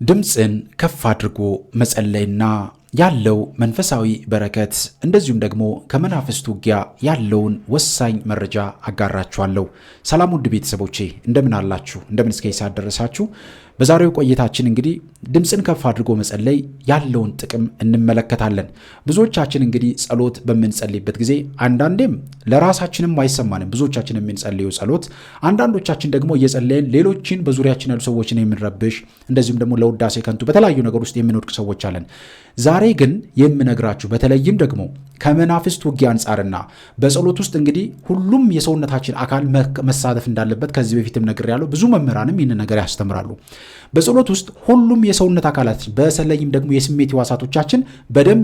ድምጽን ከፍ አድርጎ መጸለይና ያለው መንፈሳዊ በረከት እንደዚሁም ደግሞ ከመናፍስት ውጊያ ያለውን ወሳኝ መረጃ አጋራችኋለሁ። ሰላም ውድ ቤተሰቦቼ እንደምን አላችሁ? እንደምን እስከ ሰዓት ደረሳችሁ? በዛሬው ቆይታችን እንግዲህ ድምጽን ከፍ አድርጎ መጸለይ ያለውን ጥቅም እንመለከታለን። ብዙዎቻችን እንግዲህ ጸሎት በምንጸልይበት ጊዜ አንዳንዴም ለራሳችንም አይሰማንም። ብዙዎቻችን የምንጸልየው ጸሎት አንዳንዶቻችን ደግሞ እየጸለየን ሌሎችን በዙሪያችን ያሉ ሰዎችን የምንረብሽ እንደዚሁም ደግሞ ለውዳሴ ከንቱ በተለያዩ ነገር ውስጥ የምንወድቅ ሰዎች አለን። ዛሬ ግን የምነግራችሁ በተለይም ደግሞ ከመናፍስት ውጊያ አንጻርና በጸሎት ውስጥ እንግዲህ ሁሉም የሰውነታችን አካል መሳተፍ እንዳለበት ከዚህ በፊትም ነግሬያለሁ። ብዙ መምህራንም ይህን ነገር ያስተምራሉ። በጸሎት ውስጥ ሁሉም የሰውነት አካላት በተለይም ደግሞ የስሜት ሕዋሳቶቻችን በደንብ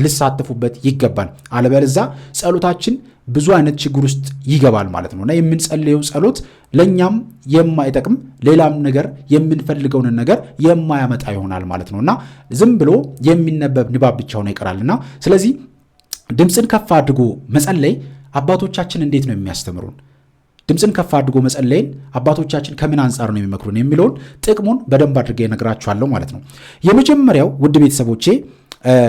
ሊሳተፉበት ይገባል። አለበለዚያ ጸሎታችን ብዙ አይነት ችግር ውስጥ ይገባል ማለት ነውና የምንጸልየው ጸሎት ለኛም የማይጠቅም ሌላም ነገር የምንፈልገውን ነገር የማያመጣ ይሆናል ማለት ነውና ዝም ብሎ የሚነበብ ንባብ ብቻ ሆኖ ይቀራልና ስለዚህ ድምጽን ከፍ አድርጎ መጸለይ አባቶቻችን እንዴት ነው የሚያስተምሩን? ድምጽን ከፍ አድርጎ መጸለይን አባቶቻችን ከምን አንጻር ነው የሚመክሩን የሚለውን ጥቅሙን በደንብ አድርጌ እነግራችኋለሁ ማለት ነው። የመጀመሪያው ውድ ቤተሰቦቼ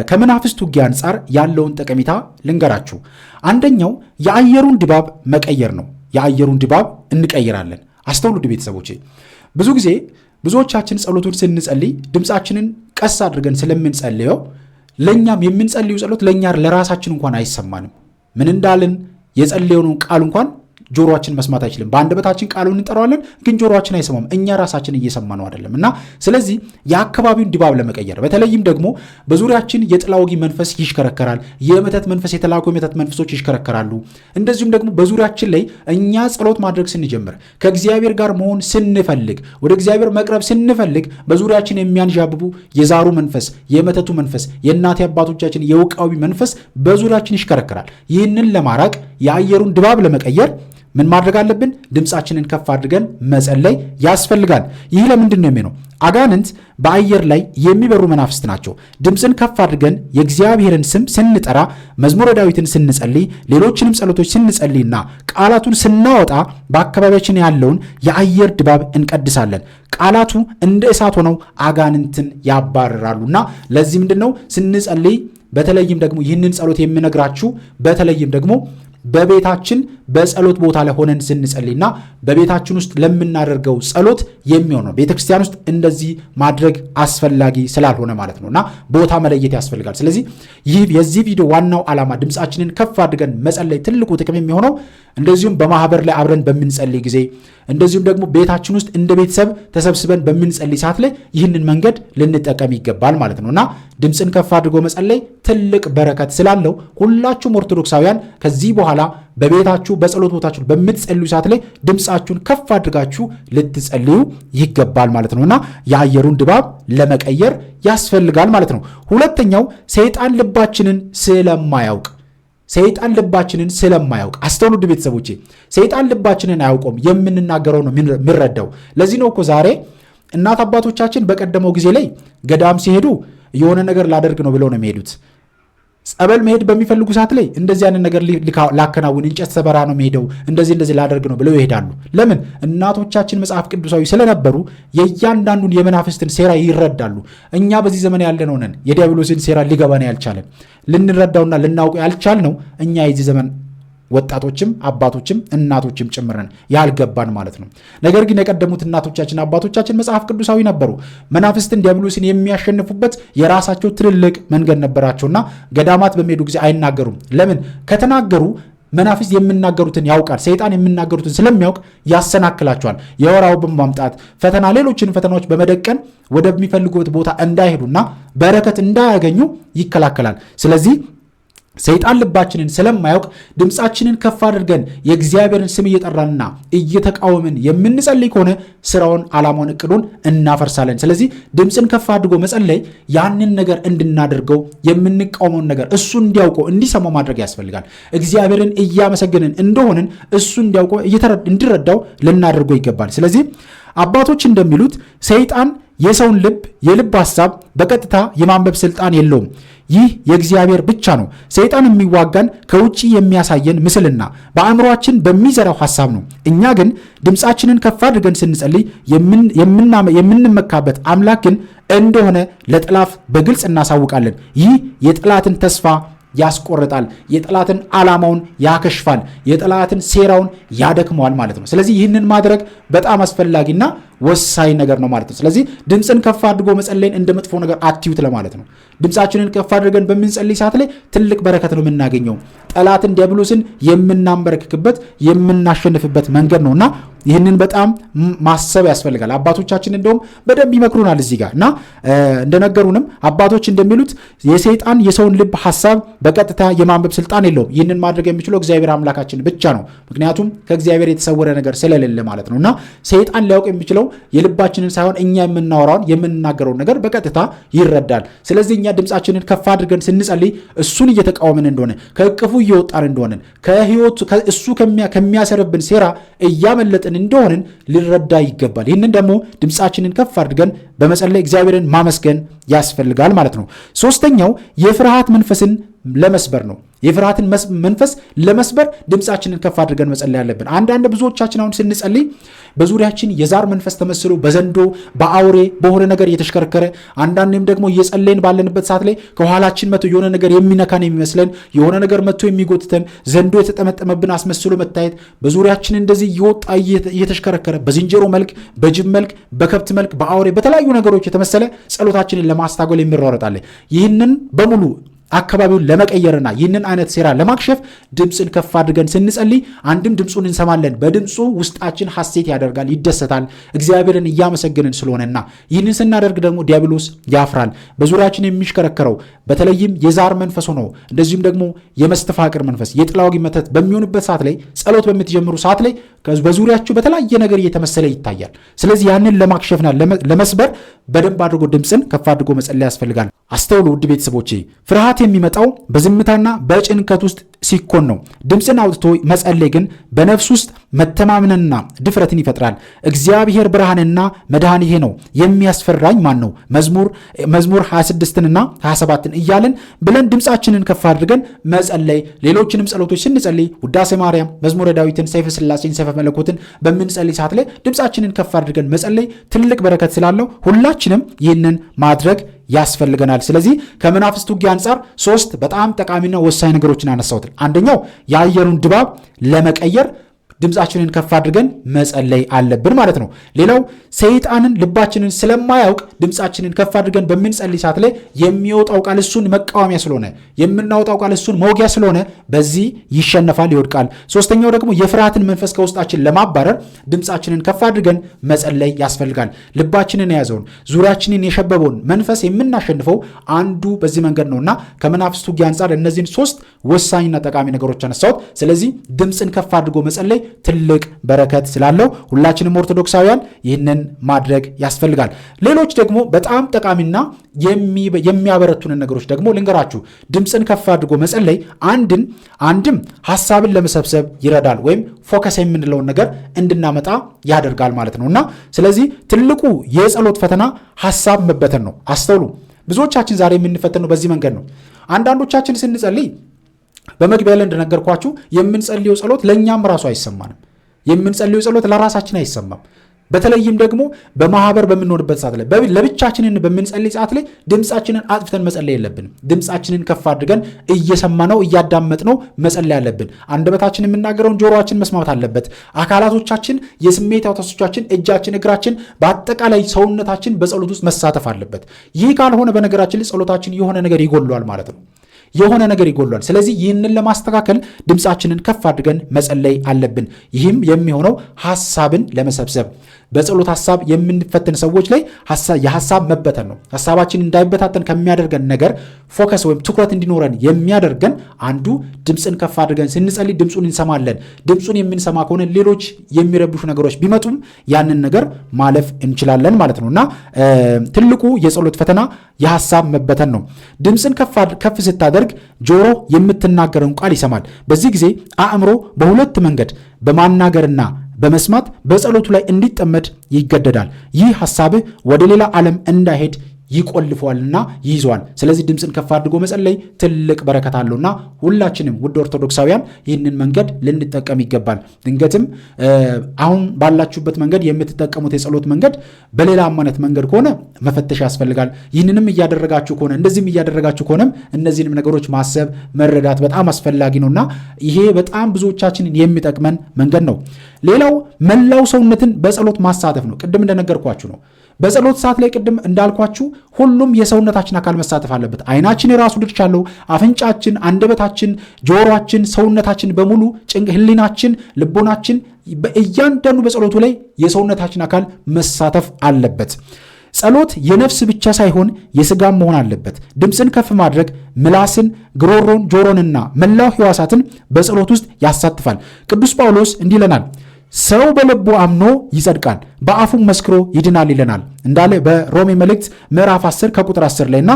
ከመናፍስት ውጊያ አንጻር ያለውን ጠቀሜታ ልንገራችሁ። አንደኛው የአየሩን ድባብ መቀየር ነው። የአየሩን ድባብ እንቀይራለን። አስተውሉ ውድ ቤተሰቦቼ፣ ብዙ ጊዜ ብዙዎቻችን ጸሎቱን ስንጸልይ ድምፃችንን ቀስ አድርገን ስለምንጸልየው ለኛም የምንጸልዩ ጸሎት ለኛ ለራሳችን እንኳን አይሰማንም። ምን እንዳልን የጸለየውን ቃል እንኳን ጆሮአችን መስማት አይችልም። በአንደበታችን ቃሉን እንጠራዋለን፣ ግን ጆሮአችን አይሰማም። እኛ ራሳችን እየሰማነው አይደለም። እና ስለዚህ የአካባቢውን ድባብ ለመቀየር በተለይም ደግሞ በዙሪያችን የጥላ ወጊ መንፈስ ይሽከረከራል። የመተት መንፈስ፣ የተላኩ የመተት መንፈሶች ይሽከረከራሉ። እንደዚሁም ደግሞ በዙሪያችን ላይ እኛ ጸሎት ማድረግ ስንጀምር፣ ከእግዚአብሔር ጋር መሆን ስንፈልግ፣ ወደ እግዚአብሔር መቅረብ ስንፈልግ በዙሪያችን የሚያንዣብቡ የዛሩ መንፈስ፣ የመተቱ መንፈስ፣ የእናት አባቶቻችን የውቃዊ መንፈስ በዙሪያችን ይሽከረከራል። ይህንን ለማራቅ የአየሩን ድባብ ለመቀየር ምን ማድረግ አለብን? ድምፃችንን ከፍ አድርገን መጸለይ ያስፈልጋል። ይህ ለምንድን ነው የሚሆነው? አጋንንት በአየር ላይ የሚበሩ መናፍስት ናቸው። ድምፅን ከፍ አድርገን የእግዚአብሔርን ስም ስንጠራ፣ መዝሙረ ዳዊትን ስንጸልይ፣ ሌሎችንም ጸሎቶች ስንጸልይና ቃላቱን ስናወጣ በአካባቢያችን ያለውን የአየር ድባብ እንቀድሳለን። ቃላቱ እንደ እሳት ሆነው አጋንንትን ያባርራሉና ለዚህ ምንድን ነው ስንጸልይ በተለይም ደግሞ ይህንን ጸሎት የምነግራችሁ በተለይም ደግሞ በቤታችን በጸሎት ቦታ ላይ ሆነን ስንጸልይና በቤታችን ውስጥ ለምናደርገው ጸሎት የሚሆን ነው። ቤተክርስቲያን ውስጥ እንደዚህ ማድረግ አስፈላጊ ስላልሆነ ማለት ነውና ቦታ መለየት ያስፈልጋል። ስለዚህ የዚህ ቪዲዮ ዋናው ዓላማ ድምፃችንን ከፍ አድርገን መጸለይ ትልቁ ጥቅም የሚሆነው እንደዚሁም በማህበር ላይ አብረን በምንጸልይ ጊዜ እንደዚሁም ደግሞ ቤታችን ውስጥ እንደ ቤተሰብ ተሰብስበን በምንጸልይ ሰዓት ላይ ይህንን መንገድ ልንጠቀም ይገባል ማለት ነውና ድምፅን ከፍ አድርጎ መጸለይ ትልቅ በረከት ስላለው ሁላችሁም ኦርቶዶክሳውያን ከዚህ በኋላ በቤታችሁ በጸሎት ቦታችሁ በምትጸልዩ ሰዓት ላይ ድምፃችሁን ከፍ አድርጋችሁ ልትጸልዩ ይገባል ማለት ነውና የአየሩን ድባብ ለመቀየር ያስፈልጋል ማለት ነው። ሁለተኛው ሰይጣን ልባችንን ስለማያውቅ አስተውሉ ቤተሰቦቼ፣ ሰይጣን ልባችንን አያውቀውም፣ የምንናገረው ነው የሚረዳው። ለዚህ ነው እኮ ዛሬ እናት አባቶቻችን በቀደመው ጊዜ ላይ ገዳም ሲሄዱ የሆነ ነገር ላደርግ ነው ብለው ነው የሚሄዱት። ጸበል መሄድ በሚፈልጉ ሰዓት ላይ እንደዚህ አይነት ነገር ላከናውን፣ እንጨት ሰበራ ነው የሚሄደው፣ እንደዚህ ላደርግ ነው ብለው ይሄዳሉ። ለምን? እናቶቻችን መጽሐፍ ቅዱሳዊ ስለነበሩ የእያንዳንዱን የመናፍስትን ሴራ ይረዳሉ። እኛ በዚህ ዘመን ያለነው ነን የዲያብሎስን ሴራ ሊገባን ያልቻለን፣ ልንረዳውና ልናውቁ ያልቻልነው እኛ የዚህ ዘመን ወጣቶችም አባቶችም እናቶችም ጭምረን ያልገባን ማለት ነው። ነገር ግን የቀደሙት እናቶቻችን አባቶቻችን መጽሐፍ ቅዱሳዊ ነበሩ። መናፍስትን ዲያብሎስን የሚያሸንፉበት የራሳቸው ትልልቅ መንገድ ነበራቸውና ገዳማት በሚሄዱ ጊዜ አይናገሩም። ለምን? ከተናገሩ መናፍስት የሚናገሩትን ያውቃል። ሰይጣን የሚናገሩትን ስለሚያውቅ ያሰናክላቸዋል። የወር አበባ በማምጣት ፈተና፣ ሌሎችን ፈተናዎች በመደቀን ወደሚፈልጉት ቦታ እንዳይሄዱና በረከት እንዳያገኙ ይከላከላል። ስለዚህ ሰይጣን ልባችንን ስለማያውቅ ድምፃችንን ከፍ አድርገን የእግዚአብሔርን ስም እየጠራንና እየተቃወምን የምንጸልይ ከሆነ ስራውን፣ ዓላማውን፣ እቅዱን እናፈርሳለን። ስለዚህ ድምፅን ከፍ አድርጎ መጸለይ ያንን ነገር እንድናደርገው የምንቃወመውን ነገር እሱ እንዲያውቀው እንዲሰማው ማድረግ ያስፈልጋል። እግዚአብሔርን እያመሰገንን እንደሆንን እሱ እንዲያውቀው እንዲረዳው ልናደርገው ይገባል። ስለዚህ አባቶች እንደሚሉት ሰይጣን የሰውን የልብ ሐሳብ በቀጥታ የማንበብ ስልጣን የለውም። ይህ የእግዚአብሔር ብቻ ነው። ሰይጣን የሚዋጋን ከውጪ የሚያሳየን ምስልና በአእምሯችን በሚዘራው ሐሳብ ነው። እኛ ግን ድምፃችንን ከፍ አድርገን ስንጸልይ የምንመካበት አምላክ ግን እንደሆነ ለጠላት በግልጽ እናሳውቃለን። ይህ የጠላትን ተስፋ ያስቆርጣል፣ የጠላትን ዓላማውን ያከሽፋል፣ የጠላትን ሴራውን ያደክመዋል ማለት ነው። ስለዚህ ይህንን ማድረግ በጣም አስፈላጊና ወሳኝ ነገር ነው ማለት ነው። ስለዚህ ድምፅን ከፍ አድርጎ መጸለይን እንደ መጥፎ ነገር አትዩት ለማለት ነው። ድምፃችንን ከፍ አድርገን በምንጸልይ ሰዓት ላይ ትልቅ በረከት ነው የምናገኘው። ጠላትን ዲያብሎስን የምናንበረክክበት የምናሸንፍበት መንገድ ነውና ይህንን በጣም ማሰብ ያስፈልጋል። አባቶቻችን እንደውም በደንብ ይመክሩናል እዚህ ጋር እና እንደነገሩንም አባቶች እንደሚሉት የሰይጣን የሰውን ልብ ሐሳብ በቀጥታ የማንበብ ስልጣን የለውም። ይህንን ማድረግ የሚችለው እግዚአብሔር አምላካችን ብቻ ነው። ምክንያቱም ከእግዚአብሔር የተሰወረ ነገር ስለሌለ ማለት ነው። እና ሰይጣን ሊያውቅ የሚችለው የልባችንን ሳይሆን እኛ የምናወራውን የምንናገረውን ነገር በቀጥታ ይረዳል። ስለዚህ እኛ ድምፃችንን ከፍ አድርገን ስንጸልይ እሱን እየተቃወምን እንደሆነ፣ ከእቅፉ እየወጣን እንደሆነ፣ ከህይወቱ እሱ ከሚያሰርብን ሴራ እያመለጥን እንደሆንን ሊረዳ ይገባል። ይህንን ደግሞ ድምፃችንን ከፍ አድርገን በመጸለይ እግዚአብሔርን ማመስገን ያስፈልጋል ማለት ነው። ሶስተኛው የፍርሃት መንፈስን ለመስበር ነው። የፍርሃትን መንፈስ ለመስበር ድምፃችንን ከፍ አድርገን መጸለይ ያለብን። አንዳንድ ብዙዎቻችን አሁን ስንጸልይ በዙሪያችን የዛር መንፈስ ተመስሎ በዘንዶ በአውሬ በሆነ ነገር እየተሽከረከረ አንዳንድም ደግሞ እየጸለይን ባለንበት ሰዓት ላይ ከኋላችን መጥቶ የሆነ ነገር የሚነካን የሚመስለን የሆነ ነገር መጥቶ የሚጎትተን ዘንዶ የተጠመጠመብን አስመስሎ መታየት በዙሪያችን እንደዚህ እየወጣ እየተሽከረከረ በዝንጀሮ መልክ፣ በጅብ መልክ፣ በከብት መልክ፣ በአውሬ በተለያዩ ነገሮች የተመሰለ ጸሎታችንን ለማስታጎል የሚሯረጣለን። ይህንን በሙሉ አካባቢውን ለመቀየርና ይህንን አይነት ሴራ ለማክሸፍ ድምፅን ከፍ አድርገን ስንጸልይ አንድም ድምፁን እንሰማለን። በድምፁ ውስጣችን ሐሴት ያደርጋል፣ ይደሰታል፣ እግዚአብሔርን እያመሰገንን ስለሆነና ይህንን ስናደርግ ደግሞ ዲያብሎስ ያፍራል። በዙሪያችን የሚሽከረከረው በተለይም የዛር መንፈስ ሆኖ እንደዚሁም ደግሞ የመስተፋቅር መንፈስ የጥላ ወጊ መተት በሚሆንበት ሰዓት ላይ ጸሎት በምትጀምሩ ሰዓት ላይ በዙሪያችሁ በተለያየ ነገር እየተመሰለ ይታያል። ስለዚህ ያንን ለማክሸፍና ለመስበር በደንብ አድርጎ ድምፅን ከፍ አድርጎ መጸለይ ያስፈልጋል። አስተውሉ ውድ ቤተሰቦቼ፣ ፍርሃት የሚመጣው በዝምታና በጭንቀት ውስጥ ሲኮን ነው። ድምፅን አውጥቶ መጸለይ ግን በነፍስ ውስጥ መተማመንና ድፍረትን ይፈጥራል። እግዚአብሔር ብርሃንና መድኃኒቴ ነው፣ የሚያስፈራኝ ማን ነው? መዝሙር 26ና 27ን እያልን ብለን ድምፃችንን ከፍ አድርገን መጸለይ፣ ሌሎችንም ጸሎቶች ስንጸልይ ውዳሴ ማርያም፣ መዝሙረ ዳዊትን፣ ሰይፈ ሥላሴን፣ ሰይፈ መለኮትን በምንጸልይ ሰዓት ላይ ድምፃችንን ከፍ አድርገን መጸለይ ትልቅ በረከት ስላለው ሁላችንም ይህንን ማድረግ ያስፈልገናል። ስለዚህ ከመናፍስት ውጊያ አንጻር 3 በጣም ጠቃሚና ወሳኝ ነገሮችን አነሳሁት። አንደኛው የአየሩን ድባብ ለመቀየር ድምፃችንን ከፍ አድርገን መጸለይ አለብን ማለት ነው። ሌላው ሰይጣንን ልባችንን ስለማያውቅ ድምፃችንን ከፍ አድርገን በምንጸልይ ሰዓት ላይ የሚወጣው ቃል እሱን መቃወሚያ ስለሆነ የምናወጣው ቃል እሱን መውጊያ ስለሆነ በዚህ ይሸነፋል፣ ይወድቃል። ሶስተኛው ደግሞ የፍርሃትን መንፈስ ከውስጣችን ለማባረር ድምፃችንን ከፍ አድርገን መጸለይ ያስፈልጋል። ልባችንን የያዘውን ዙሪያችንን የሸበበውን መንፈስ የምናሸንፈው አንዱ በዚህ መንገድ ነውና ከመናፍስት ውጊያ አንጻር እነዚህን 3 ወሳኝና ጠቃሚ ነገሮች አነሳሁት። ስለዚህ ድምፅን ከፍ አድርጎ መጸለይ ትልቅ በረከት ስላለው ሁላችንም ኦርቶዶክሳውያን ይህንን ማድረግ ያስፈልጋል። ሌሎች ደግሞ በጣም ጠቃሚና የሚያበረቱንን ነገሮች ደግሞ ልንገራችሁ። ድምፅን ከፍ አድርጎ መጸለይ አንድም ሐሳብን ለመሰብሰብ ይረዳል፣ ወይም ፎከስ የምንለውን ነገር እንድናመጣ ያደርጋል ማለት ነው እና ስለዚህ ትልቁ የጸሎት ፈተና ሐሳብ መበተን ነው። አስተውሉ። ብዙዎቻችን ዛሬ የምንፈተነው በዚህ መንገድ ነው። አንዳንዶቻችን ስንጸልይ በመግቢያ ላይ እንደነገርኳችሁ የምንጸልየው ጸሎት ለእኛም ራሱ አይሰማንም። የምንጸልየው ጸሎት ለራሳችን አይሰማም። በተለይም ደግሞ በማህበር በምንሆንበት ሰዓት ላይ ለብቻችንን በምንጸልይ ሰዓት ላይ ድምፃችንን አጥፍተን መጸለይ የለብንም። ድምፃችንን ከፍ አድርገን እየሰማነው እያዳመጥነው መጸለይ አለብን። አንደበታችን የምናገረውን ጆሮአችን መስማት አለበት። አካላቶቻችን፣ የስሜት ሕዋሳቶቻችን፣ እጃችን፣ እግራችን፣ በአጠቃላይ ሰውነታችን በጸሎት ውስጥ መሳተፍ አለበት። ይህ ካልሆነ በነገራችን ላይ ጸሎታችን የሆነ ነገር ይጎለዋል ማለት ነው። የሆነ ነገር ይጎሏል። ስለዚህ ይህንን ለማስተካከል ድምፃችንን ከፍ አድርገን መጸለይ አለብን። ይህም የሚሆነው ሐሳብን ለመሰብሰብ በጸሎት ሐሳብ የምንፈተን ሰዎች ላይ የሐሳብ መበተን ነው። ሐሳባችን እንዳይበታተን ከሚያደርገን ነገር ፎከስ ወይም ትኩረት እንዲኖረን የሚያደርገን አንዱ ድምፅን ከፍ አድርገን ስንጸልይ ድምፁን እንሰማለን። ድምፁን የምንሰማ ከሆነ ሌሎች የሚረብሹ ነገሮች ቢመጡም ያንን ነገር ማለፍ እንችላለን ማለት ነው እና ትልቁ የጸሎት ፈተና የሐሳብ መበተን ነው። ድምፅን ከፍ ስታደርግ ጆሮ የምትናገረውን ቃል ይሰማል። በዚህ ጊዜ አእምሮ በሁለት መንገድ በማናገርና በመስማት በጸሎቱ ላይ እንዲጠመድ ይገደዳል። ይህ ሐሳብህ ወደ ሌላ ዓለም እንዳይሄድ ይቆልፈዋልና ይይዘዋል። ስለዚህ ድምፅን ከፍ አድርጎ መጸለይ ትልቅ በረከት አለውና ሁላችንም ውድ ኦርቶዶክሳውያን ይህንን መንገድ ልንጠቀም ይገባል። ድንገትም አሁን ባላችሁበት መንገድ የምትጠቀሙት የጸሎት መንገድ በሌላ አማነት መንገድ ከሆነ መፈተሽ ያስፈልጋል። ይህንንም እያደረጋችሁ ከሆነ እንደዚህም እያደረጋችሁ ከሆነም እነዚህንም ነገሮች ማሰብ መረዳት በጣም አስፈላጊ ነውና ይሄ በጣም ብዙዎቻችንን የሚጠቅመን መንገድ ነው። ሌላው መላው ሰውነትን በጸሎት ማሳተፍ ነው። ቅድም እንደነገርኳችሁ ነው። በጸሎት ሰዓት ላይ ቅድም እንዳልኳችሁ ሁሉም የሰውነታችን አካል መሳተፍ አለበት። አይናችን የራሱ ድርሻ አለው። አፍንጫችን፣ አንደበታችን፣ ጆሮአችን፣ ሰውነታችን በሙሉ ህሊናችን፣ ልቦናችን በእያንዳንዱ በጸሎቱ ላይ የሰውነታችን አካል መሳተፍ አለበት። ጸሎት የነፍስ ብቻ ሳይሆን የሥጋም መሆን አለበት። ድምፅን ከፍ ማድረግ ምላስን፣ ግሮሮን፣ ጆሮንና መላው ሕዋሳትን በጸሎት ውስጥ ያሳትፋል። ቅዱስ ጳውሎስ እንዲህ ይለናል፣ ሰው በልቡ አምኖ ይጸድቃል በአፉም መስክሮ ይድናል ይለናል እንዳለ በሮሜ መልእክት ምዕራፍ 10 ከቁጥር 10 ላይ እና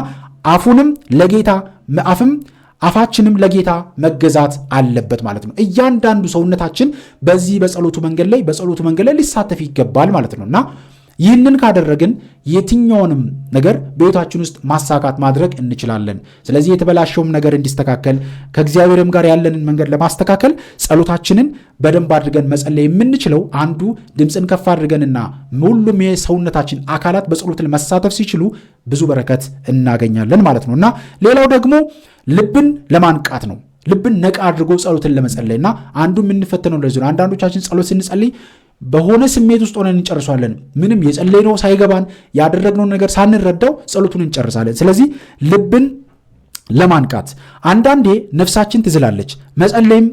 አፋችንም ለጌታ መገዛት አለበት ማለት ነው። እያንዳንዱ ሰውነታችን በዚህ በጸሎቱ መንገድ ላይ ሊሳተፍ ይገባል ማለት ነው እና ይህንን ካደረግን የትኛውንም ነገር በሕይወታችን ውስጥ ማሳካት ማድረግ እንችላለን። ስለዚህ የተበላሸውም ነገር እንዲስተካከል ከእግዚአብሔርም ጋር ያለንን መንገድ ለማስተካከል ጸሎታችንን በደንብ አድርገን መጸለይ የምንችለው አንዱ ድምፅን ከፍ አድርገንና ሁሉም የሰውነታችን አካላት በጸሎት መሳተፍ ሲችሉ ብዙ በረከት እናገኛለን ማለት ነው እና ሌላው ደግሞ ልብን ለማንቃት ነው። ልብን ነቃ አድርጎ ጸሎትን ለመጸለይና አንዱ የምንፈተነው እንደዚህ ነው። አንዳንዶቻችን ጸሎት ስንጸልይ በሆነ ስሜት ውስጥ ሆነን እንጨርሷለን። ምንም የጸለይነው ሳይገባን ያደረግነው ነገር ሳንረዳው ጸሎቱን እንጨርሳለን። ስለዚህ ልብን ለማንቃት አንዳንዴ ነፍሳችን ትዝላለች፣ መጸለይም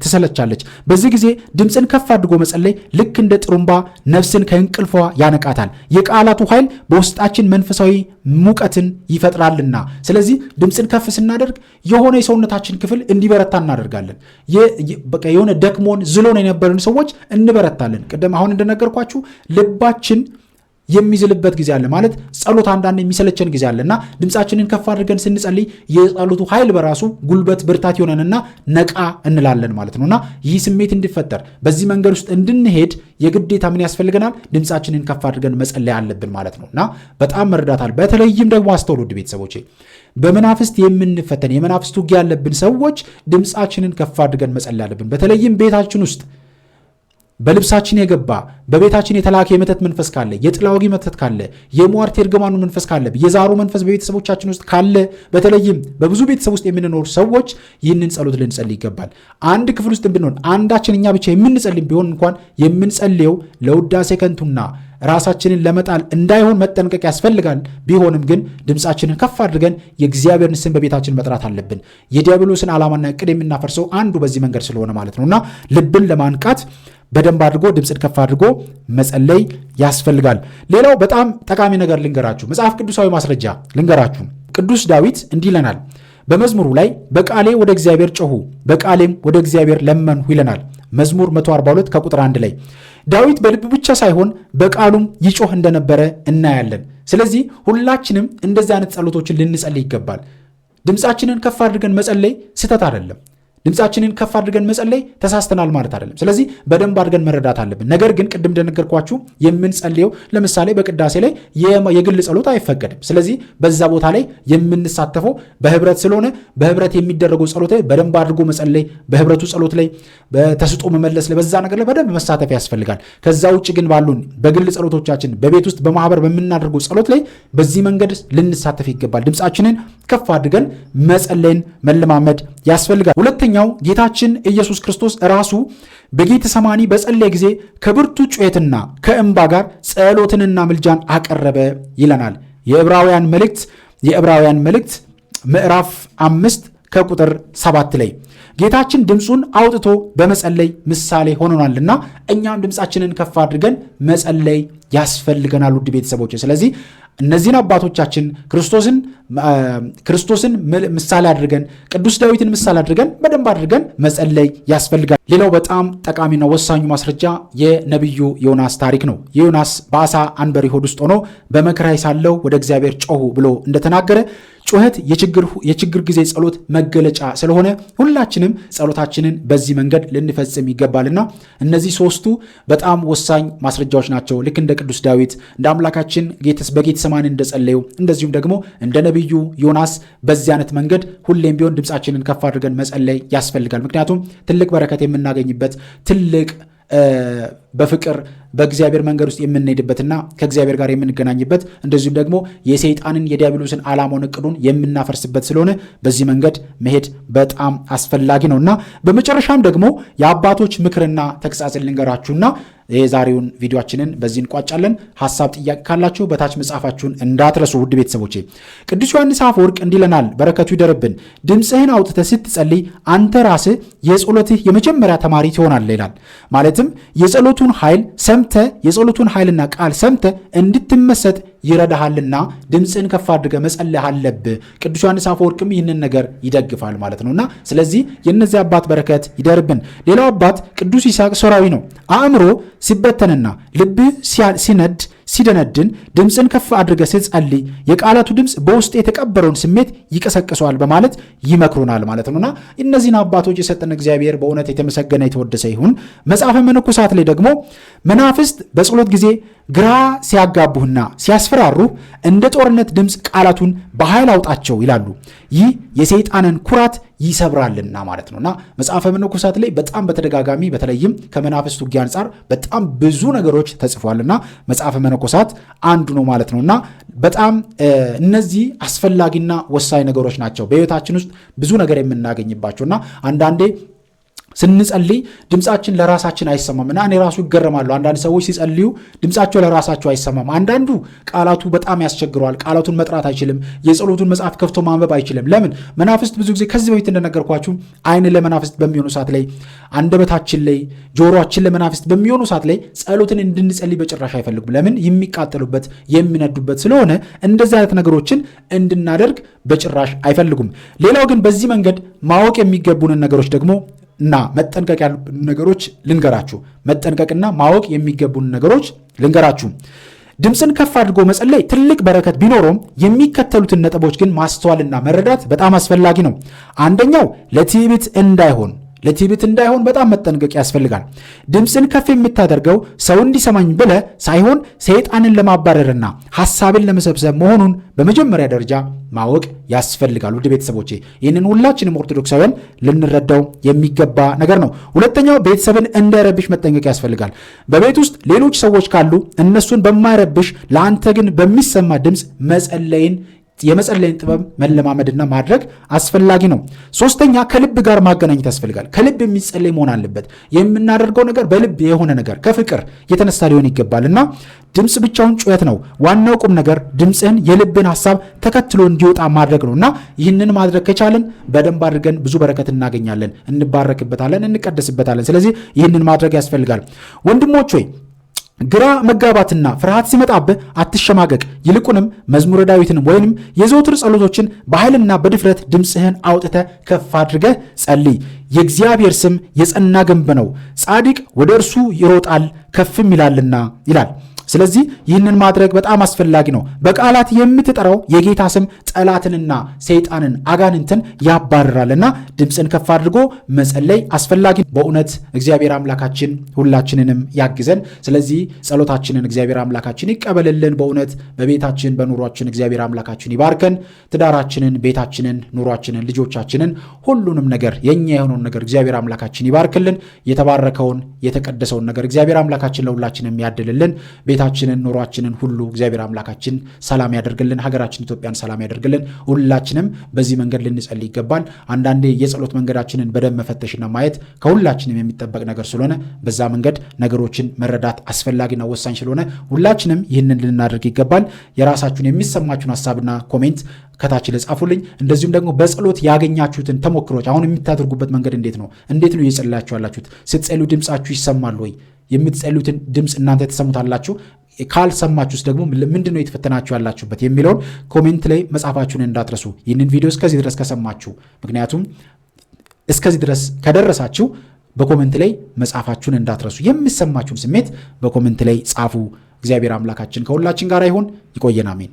ትሰለቻለች። በዚህ ጊዜ ድምፅን ከፍ አድርጎ መጸለይ ልክ እንደ ጥሩምባ ነፍስን ከእንቅልፏ ያነቃታል። የቃላቱ ኃይል በውስጣችን መንፈሳዊ ሙቀትን ይፈጥራልና፣ ስለዚህ ድምፅን ከፍ ስናደርግ የሆነ የሰውነታችን ክፍል እንዲበረታ እናደርጋለን። የሆነ ደክሞን ዝሎን የነበርን ሰዎች እንበረታለን። ቅድም አሁን እንደነገርኳችሁ ልባችን የሚዝልበት ጊዜ አለ ማለት ጸሎት አንዳንድ የሚሰለቸን ጊዜ አለና ድምፃችንን ከፍ አድርገን ስንጸልይ የጸሎቱ ኃይል በራሱ ጉልበት ብርታት ይሆነንና ነቃ እንላለን ማለት ነውና ይህ ስሜት እንዲፈጠር በዚህ መንገድ ውስጥ እንድንሄድ የግዴታ ምን ያስፈልገናል? ድምፃችንን ከፍ አድርገን መጸለይ አለብን ማለት ነውና በጣም መረዳታል። በተለይም ደግሞ አስተውሉ ውድ ቤተሰቦቼ፣ በመናፍስት የምንፈተን የመናፍስት ውጊያ ያለብን ሰዎች ድምፃችንን ከፍ አድርገን መጸለይ አለብን። በተለይም ቤታችን ውስጥ በልብሳችን የገባ በቤታችን የተላከ የመተት መንፈስ ካለ፣ የጥላ ወጊ መተት ካለ፣ የሟርት የርግማኑ መንፈስ ካለ፣ የዛሩ መንፈስ በቤተሰቦቻችን ውስጥ ካለ፣ በተለይም በብዙ ቤተሰብ ውስጥ የምንኖር ሰዎች ይህንን ጸሎት ልንጸልይ ይገባል። አንድ ክፍል ውስጥ ብንሆን አንዳችን እኛ ብቻ የምንጸልይ ቢሆን እንኳን የምንጸልየው ለውዳሴ ከንቱና ራሳችንን ለመጣል እንዳይሆን መጠንቀቅ ያስፈልጋል። ቢሆንም ግን ድምፃችንን ከፍ አድርገን የእግዚአብሔርን ስም በቤታችን መጥራት አለብን። የዲያብሎስን ዓላማና ዕቅድ የምናፈርሰው አንዱ በዚህ መንገድ ስለሆነ ማለት ነውና ልብን ለማንቃት በደንብ አድርጎ ድምፅን ከፍ አድርጎ መጸለይ ያስፈልጋል። ሌላው በጣም ጠቃሚ ነገር ልንገራችሁ፣ መጽሐፍ ቅዱሳዊ ማስረጃ ልንገራችሁ። ቅዱስ ዳዊት እንዲህ ይለናል በመዝሙሩ ላይ በቃሌ ወደ እግዚአብሔር ጮኹ፣ በቃሌም ወደ እግዚአብሔር ለመንሁ ይለናል። መዝሙር 142 ከቁጥር 1 ላይ ዳዊት በልብ ብቻ ሳይሆን በቃሉም ይጮህ እንደነበረ እናያለን። ስለዚህ ሁላችንም እንደዚህ አይነት ጸሎቶችን ልንጸልይ ይገባል። ድምፃችንን ከፍ አድርገን መጸለይ ስህተት አይደለም። ድምፃችንን ከፍ አድርገን መጸለይ ተሳስተናል ማለት አይደለም። ስለዚህ በደንብ አድርገን መረዳት አለብን። ነገር ግን ቅድም እንደነገርኳችሁ የምንጸልየው ለምሳሌ በቅዳሴ ላይ የግል ጸሎት አይፈቀድም። ስለዚህ በዛ ቦታ ላይ የምንሳተፈው በህብረት ስለሆነ በህብረት የሚደረገው ጸሎት ላይ በደንብ አድርጎ መጸለይ፣ በህብረቱ ጸሎት ላይ በተስጦ መመለስ ላይ በዛ ነገር ላይ በደንብ መሳተፍ ያስፈልጋል። ከዛ ውጭ ግን ባሉን በግል ጸሎቶቻችን በቤት ውስጥ በማህበር በምናደርገው ጸሎት ላይ በዚህ መንገድ ልንሳተፍ ይገባል። ድምፃችንን ከፍ አድርገን መጸለይን መለማመድ ያስፈልጋል። ሁለተኛው ጌታችን ኢየሱስ ክርስቶስ ራሱ በጌተሰማኒ በጸለየ ጊዜ ከብርቱ ጩኸትና ከእንባ ጋር ጸሎትንና ምልጃን አቀረበ ይለናል። የዕብራውያን መልእክት ምዕራፍ 5 ከቁጥር 7 ላይ ጌታችን ድምፁን አውጥቶ በመጸለይ ምሳሌ ሆኖናልና እኛም ድምፃችንን ከፍ አድርገን መጸለይ ያስፈልገናል ውድ ቤተሰቦች። ስለዚህ እነዚህን አባቶቻችን ክርስቶስን ምሳሌ አድርገን ቅዱስ ዳዊትን ምሳሌ አድርገን በደንብ አድርገን መጸለይ ያስፈልጋል። ሌላው በጣም ጠቃሚና ወሳኙ ማስረጃ የነቢዩ ዮናስ ታሪክ ነው። የዮናስ በአሳ አንበሪ ሆድ ውስጥ ሆኖ በመከራዬ ሳለሁ ወደ እግዚአብሔር ጮኹ ብሎ እንደተናገረ ጩኸት የችግር ጊዜ ጸሎት መገለጫ ስለሆነ ሁላችን ሁላችንም ጸሎታችንን በዚህ መንገድ ልንፈጽም ይገባልና እነዚህ ሶስቱ በጣም ወሳኝ ማስረጃዎች ናቸው። ልክ እንደ ቅዱስ ዳዊት እንደ አምላካችን በጌቴሰማኒ እንደጸለዩ እንደዚሁም ደግሞ እንደ ነቢዩ ዮናስ በዚህ አይነት መንገድ ሁሌም ቢሆን ድምፃችንን ከፍ አድርገን መጸለይ ያስፈልጋል። ምክንያቱም ትልቅ በረከት የምናገኝበት ትልቅ በፍቅር በእግዚአብሔር መንገድ ውስጥ የምንሄድበትና ከእግዚአብሔር ጋር የምንገናኝበት እንደዚሁም ደግሞ የሰይጣንን የዲያብሎስን ዓላማውን እቅዱን የምናፈርስበት ስለሆነ በዚህ መንገድ መሄድ በጣም አስፈላጊ ነውና በመጨረሻም ደግሞ የአባቶች ምክርና ተግሳጽን ልንገራችሁና የዛሬውን ቪዲዮአችንን በዚህ እንቋጫለን። ሐሳብ ጥያቄ ካላችሁ በታች መጻፋችሁን እንዳትረሱ ውድ ቤተሰቦቼ። ቅዱስ ዮሐንስ አፈወርቅ እንዲለናል፣ በረከቱ ይደርብን። ድምፅህን አውጥተህ ስትጸልይ አንተ ራስህ የጸሎትህ የመጀመሪያ ተማሪ ትሆናለህ ይላል። ማለትም የጸሎቱን ኃይል የጸሎቱን ኃይልና ቃል ሰምተ እንድትመሰጥ ይረዳሃልና ድምፅህን ከፍ አድርገህ መጸለይ አለብህ። ቅዱስ ዮሐንስ አፈወርቅም ይህንን ነገር ይደግፋል ማለት ነውና ስለዚህ የእነዚህ አባት በረከት ይደርብን። ሌላው አባት ቅዱስ ይስሐቅ ሶራዊ ነው። አእምሮ ሲበተንና ልብህ ሲደነድን ድምፅን ከፍ አድርገህ ስትጸልይ የቃላቱ ድምፅ በውስጥ የተቀበረውን ስሜት ይቀሰቅሰዋል በማለት ይመክሩናል ማለት ነውና እነዚህን አባቶች የሰጠን እግዚአብሔር በእውነት የተመሰገነ የተወደሰ ይሁን። መጽሐፈ መነኮሳት ላይ ደግሞ መናፍስት በጸሎት ጊዜ ግራ ሲያጋቡህና ሲያስፈራሩህ እንደ ጦርነት ድምፅ ቃላቱን በኃይል አውጣቸው ይላሉ። ይህ የሰይጣንን ኩራት ይሰብራልና ማለት ነውና መጽሐፈ መነኮሳት ላይ በጣም በተደጋጋሚ በተለይም ከመናፍስት ውጊያ አንጻር በጣም ብዙ ነገሮች ተጽፏልና መጽሐፈ መነኮሳት አንዱ ነው ማለት ነውና በጣም እነዚህ አስፈላጊና ወሳኝ ነገሮች ናቸው በሕይወታችን ውስጥ ብዙ ነገር የምናገኝባቸውና አንዳንዴ ስንጸልይ ድምፃችን ለራሳችን አይሰማምና እኔ ራሱ ይገረማለሁ። አንዳንድ ሰዎች ሲጸልዩ ድምፃቸው ለራሳቸው አይሰማም። አንዳንዱ ቃላቱ በጣም ያስቸግረዋል። ቃላቱን መጥራት አይችልም። የጸሎቱን መጽሐፍ ከፍቶ ማንበብ አይችልም። ለምን? መናፍስት ብዙ ጊዜ ከዚህ በፊት እንደነገርኳችሁ አይን ለመናፍስት በሚሆኑ ሰዓት ላይ፣ አንደበታችን ላይ፣ ጆሮአችን ለመናፍስት በሚሆኑ ሰዓት ላይ ጸሎትን እንድንጸልይ በጭራሽ አይፈልጉም። ለምን? የሚቃጠሉበት የሚነዱበት ስለሆነ እንደዚህ አይነት ነገሮችን እንድናደርግ በጭራሽ አይፈልጉም። ሌላው ግን በዚህ መንገድ ማወቅ የሚገቡንን ነገሮች ደግሞ እና መጠንቀቅ ያሉ ነገሮች ልንገራችሁ። መጠንቀቅና ማወቅ የሚገቡን ነገሮች ልንገራችሁ። ድምፅን ከፍ አድርጎ መጸለይ ትልቅ በረከት ቢኖረውም የሚከተሉትን ነጥቦች ግን ማስተዋልና መረዳት በጣም አስፈላጊ ነው። አንደኛው ለትዕቢት እንዳይሆን በጣም መጠንቀቅ ያስፈልጋል። ድምፅን ከፍ የምታደርገው ሰው እንዲሰማኝ ብለህ ሳይሆን ሰይጣንን ለማባረርና ሐሳብን ለመሰብሰብ መሆኑን በመጀመሪያ ደረጃ ማወቅ ያስፈልጋል። ውድ ቤተሰቦቼ ይህንን ሁላችንም ኦርቶዶክሳውያን ልንረዳው የሚገባ ነገር ነው። ሁለተኛው ቤተሰብን እንዳይረብሽ መጠንቀቅ ያስፈልጋል። በቤት ውስጥ ሌሎች ሰዎች ካሉ እነሱን በማይረብሽ ለአንተ ግን በሚሰማ ድምፅ የመጸለይን ጥበብ መለማመድና ማድረግ አስፈላጊ ነው። ሶስተኛ ከልብ ጋር ማገናኘት ያስፈልጋል። ከልብ የሚጸለይ መሆን አለበት። የምናደርገው ነገር በልብ የሆነ ነገር ከፍቅር የተነሳ ሊሆን ይገባልና ድምፅ ብቻውን ጩኸት ነው። ዋናው ቁም ነገር ድምፅህን የልብን ሐሳብ ተከትሎ እንዲወጣ ማድረግ ነውና ይህንን ማድረግ ከቻለን በደንብ አድርገን ብዙ በረከት እናገኛለን፣ እንባረክበታለን፣ እንቀደስበታለን። ስለዚህ ይህንን ማድረግ ያስፈልጋል። ወንድሞች ሆይ ግራ መጋባትና ፍርሃት ሲመጣብህ አትሸማቀቅ። ይልቁንም መዝሙረ ዳዊትን ወይንም የዘውትር ጸሎቶችን በኃይልና በድፍረት ድምፅህን አውጥተህ ከፍ አድርገህ ጸልይ። የእግዚአብሔር ስም የጸና ግንብ ነው፣ ጻድቅ ወደ እርሱ ይሮጣል ከፍም ይላልና ይላል። ስለዚህ ይህንን ማድረግ በጣም አስፈላጊ ነው። በቃላት የምትጠራው የጌታ ስም ጠላትንና ሰይጣንን አጋንንትን ያባርራልና ድምፅን ከፍ አድርጎ መጸለይ አስፈላጊ። በእውነት እግዚአብሔር አምላካችን ሁላችንንም ያግዘን። ስለዚህ ጸሎታችንን እግዚአብሔር አምላካችን ይቀበልልን። በእውነት በቤታችን በኑሯችን እግዚአብሔር አምላካችን ይባርከን። ትዳራችንን፣ ቤታችንን፣ ኑሯችንን፣ ልጆቻችንን፣ ሁሉንም ነገር የኛ የሆነውን ነገር እግዚአብሔር አምላካችን ይባርክልን። የተባረከውን የተቀደሰውን ነገር እግዚአብሔር አምላካችን ለሁላችንም ያድልልን። ቤታችንን ኑሯችንን ሁሉ እግዚአብሔር አምላካችን ሰላም ያደርግልን። ሀገራችን ኢትዮጵያን ሰላም ያደርግልን። ሁላችንም በዚህ መንገድ ልንጸልይ ይገባል። አንዳንዴ የጸሎት መንገዳችንን በደንብ መፈተሽና ማየት ከሁላችንም የሚጠበቅ ነገር ስለሆነ በዛ መንገድ ነገሮችን መረዳት አስፈላጊና ወሳኝ ስለሆነ ሁላችንም ይህንን ልናደርግ ይገባል። የራሳችሁን የሚሰማችሁን ሐሳብና ኮሜንት ከታች ለጻፉልኝ። እንደዚሁም ደግሞ በጸሎት ያገኛችሁትን ተሞክሮች አሁን የምታደርጉበት መንገድ እንዴት ነው እየጸለያችሁ ያላችሁት? ስትጸልዩ ድምጻችሁ ይሰማል ወይ? የምትጸልዩትን ድምፅ እናንተ ተሰሙታላችሁ? ካልሰማችሁስ ደግሞ ምንድነው የተፈተናችሁ ያላችሁበት የሚለውን ኮሜንት ላይ መጻፋችሁን እንዳትረሱ። ይህንን ቪዲዮ እስከዚህ ድረስ ከሰማችሁ፣ ምክንያቱም እስከዚህ ድረስ ከደረሳችሁ በኮሜንት ላይ መጻፋችሁን እንዳትረሱ። የሚሰማችሁን ስሜት በኮሜንት ላይ ጻፉ። እግዚአብሔር አምላካችን ከሁላችን ጋር ይሁን። ይቆየን። አሜን።